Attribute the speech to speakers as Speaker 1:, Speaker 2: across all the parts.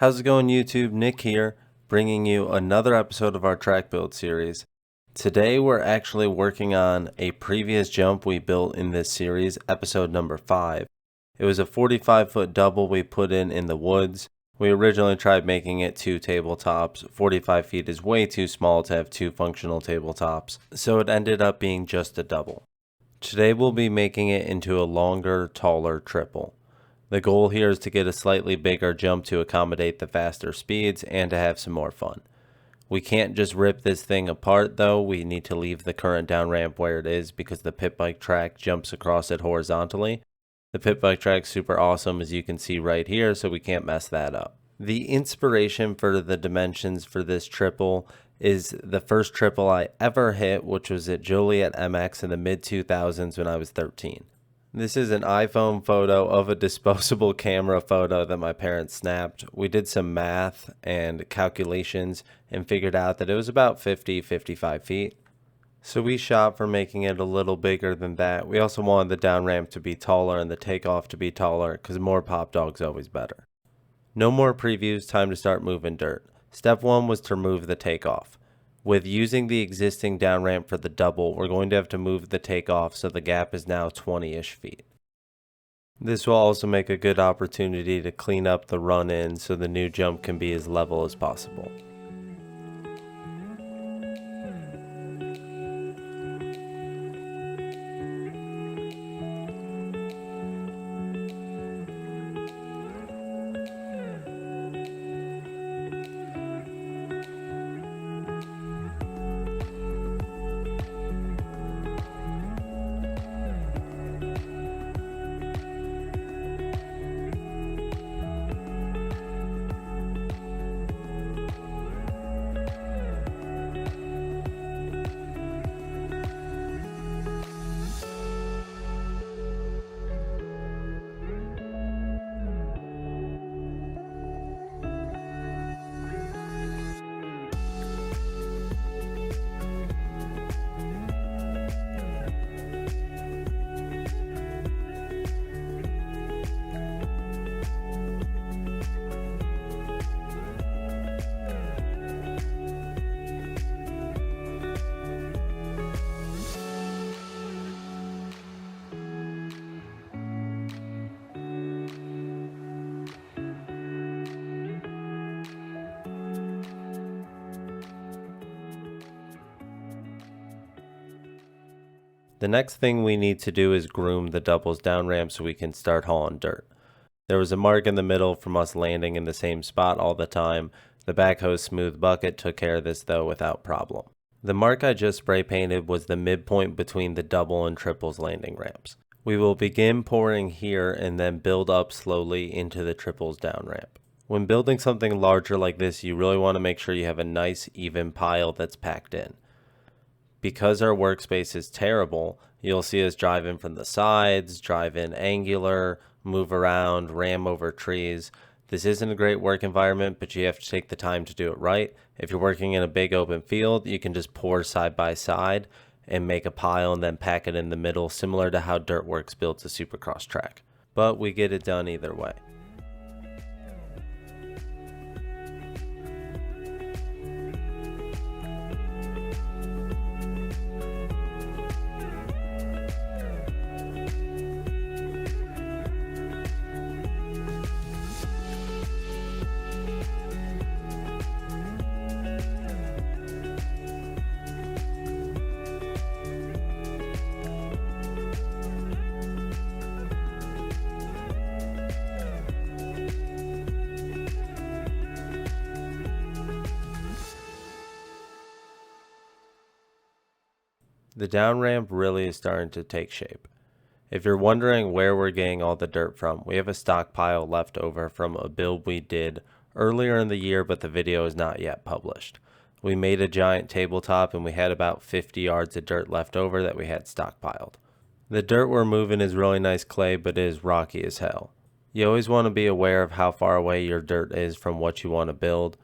Speaker 1: How's it going, YouTube? Nick here, bringing you another episode of our track build series. Today we're actually working on a previous jump we built in this series, episode number 5. It was a 45-foot double we put in the woods. We originally tried making it 2 tabletops. 45 feet is way too small to have 2 functional tabletops, so it ended up being just a double. Today we'll be making it into a longer, taller triple. The goal here is to get a slightly bigger jump to accommodate the faster speeds and to have some more fun. We can't just rip this thing apart though. We need to leave the current down ramp where it is because the pit bike track jumps across it horizontally. The pit bike track's super awesome, as you can see right here, so we can't mess that up. The inspiration for the dimensions for this triple is the first triple I ever hit, which was at Joliet MX in the mid-2000s when I was 13. This is an iPhone photo of a disposable camera photo that my parents snapped. We did some math and calculations and figured out that it was about 55 feet. So we shot for making it a little bigger than that. We also wanted the down ramp to be taller and the takeoff to be taller because more pop dog's always better. No more previews, time to start moving dirt. Step 1 was to remove the takeoff. With using the existing down ramp for the double, we're going to have to move the takeoff so the gap is now 20-ish feet. This will also make a good opportunity to clean up the run-in so the new jump can be as level as possible. The next thing we need to do is groom the doubles down ramp so we can start hauling dirt. There was a mark in the middle from us landing in the same spot all the time. The backhoe smooth bucket took care of this though without problem. The mark I just spray painted was the midpoint between the double and triples landing ramps. We will begin pouring here and then build up slowly into the triples down ramp. When building something larger like this, you really want to make sure you have a nice even pile that's packed in. Because our workspace is terrible, you'll see us drive in from the sides, drive in angular, move around, ram over trees. This isn't a great work environment, but you have to take the time to do it right. If you're working in a big open field, you can just pour side by side and make a pile and then pack it in the middle, similar to how Dirtworks builds a supercross track. But we get it done either way. The down ramp really is starting to take shape. If you're wondering where we're getting all the dirt from, we have a stockpile left over from a build we did earlier in the year, but the video is not yet published. We made a giant tabletop and we had about 50 yards of dirt left over that we had stockpiled. The dirt we're moving is really nice clay, but it is rocky as hell. You always want to be aware of how far away your dirt is from what you want to build.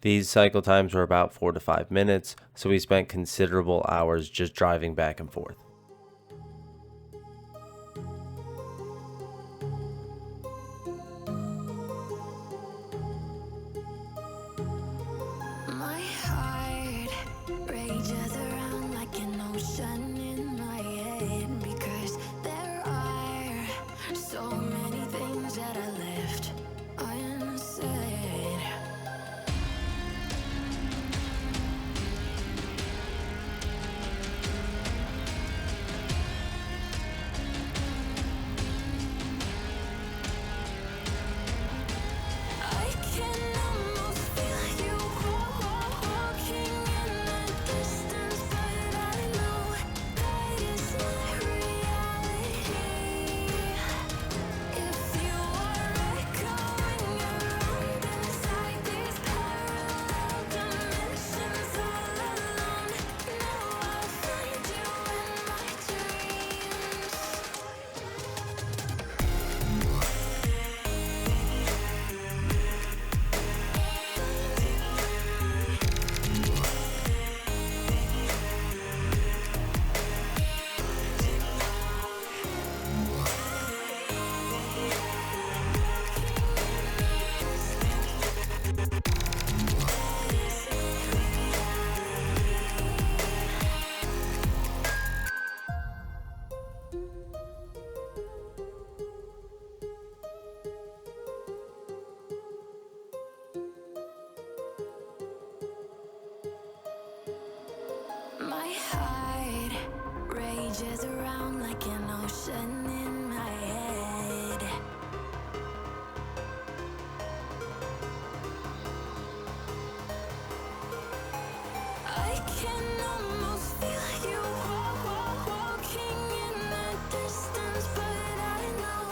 Speaker 1: These cycle times were about 4 to 5 minutes, so we spent considerable hours just driving back and forth.
Speaker 2: changes around like an ocean in my head. I can almost feel you walking in the distance, but I know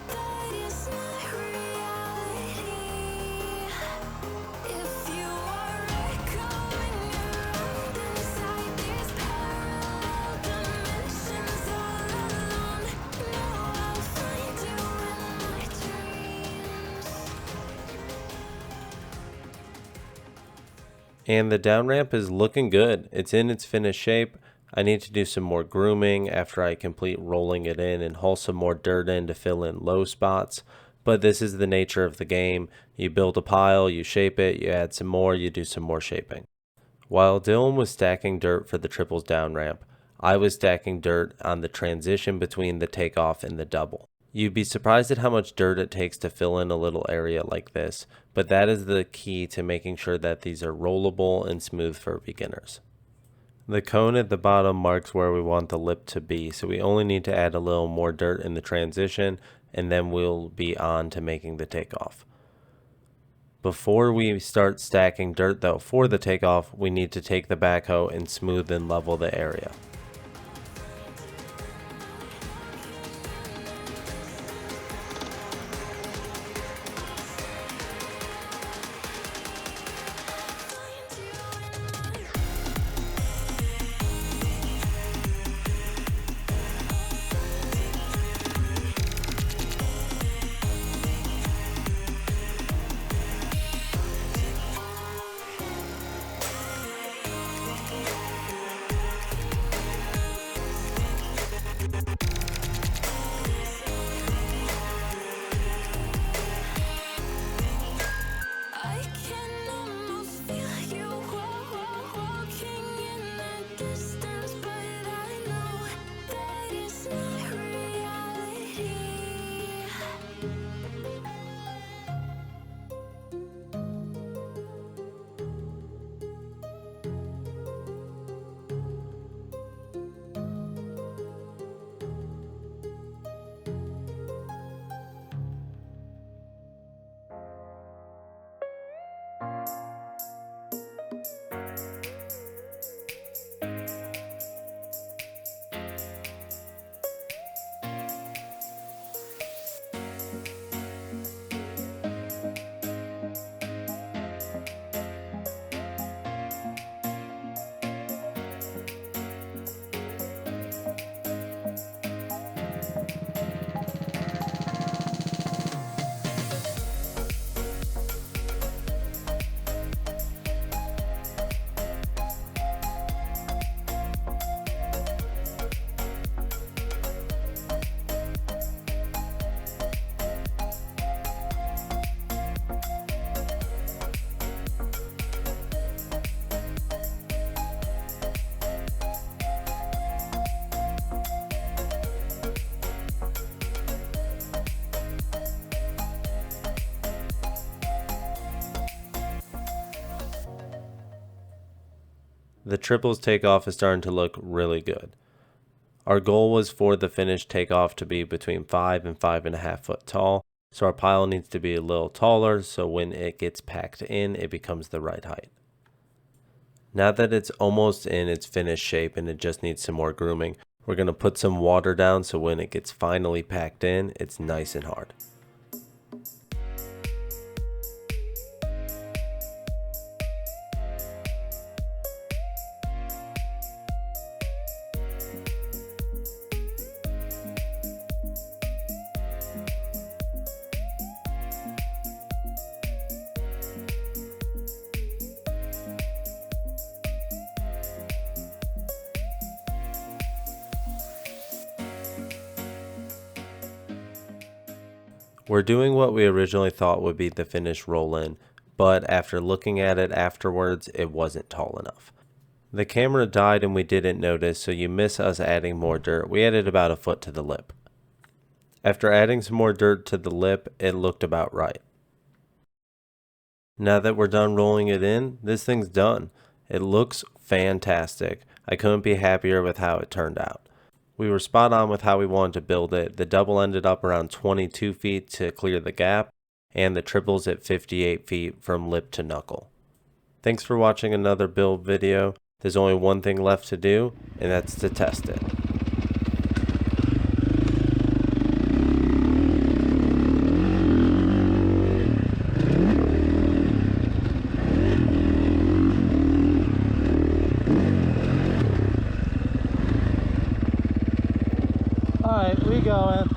Speaker 2: that it's not reality. If you are echoing around inside these parallel dimensions all alone, know I'll find you in my dreams.
Speaker 1: And the down ramp is looking good. It's in its finished shape. I need to do some more grooming after I complete rolling it in and haul some more dirt in to fill in low spots. But this is the nature of the game. You build a pile, you shape it, you add some more, you do some more shaping. While Dylan was stacking dirt for the triples down ramp, I was stacking dirt on the transition between the takeoff and the double. You'd be surprised at how much dirt it takes to fill in a little area like this, but that is the key to making sure that these are rollable and smooth for beginners. The cone at the bottom marks where we want the lip to be, so we only need to add a little more dirt in the transition, and then we'll be on to making the takeoff. Before we start stacking dirt though for the takeoff, we need to take the backhoe and smooth and level the area.
Speaker 2: I can almost feel you walking in the distance, but I know that it's not reality.
Speaker 1: The triples takeoff is starting to look really good. Our goal was for the finished takeoff to be between 5 and 5.5 foot tall, so our pile needs to be a little taller so when it gets packed in, it becomes the right height. Now that it's almost in its finished shape and it just needs some more grooming, we're going to put some water down so when it gets finally packed in, it's nice and hard. We're doing what we originally thought would be the finished roll-in, but after looking at it afterwards, it wasn't tall enough. The camera died and we didn't notice, so you miss us adding more dirt. We added about a foot to the lip. After adding some more dirt to the lip, it looked about right. Now that we're done rolling it in, this thing's done. It looks fantastic. I couldn't be happier with how it turned out. We were spot on with how we wanted to build it. The double ended up around 22 feet to clear the gap, and the triples at 58 feet from lip to knuckle. Thanks for watching another build video. There's only one thing left to do, and that's to test it.
Speaker 3: Alright, we going.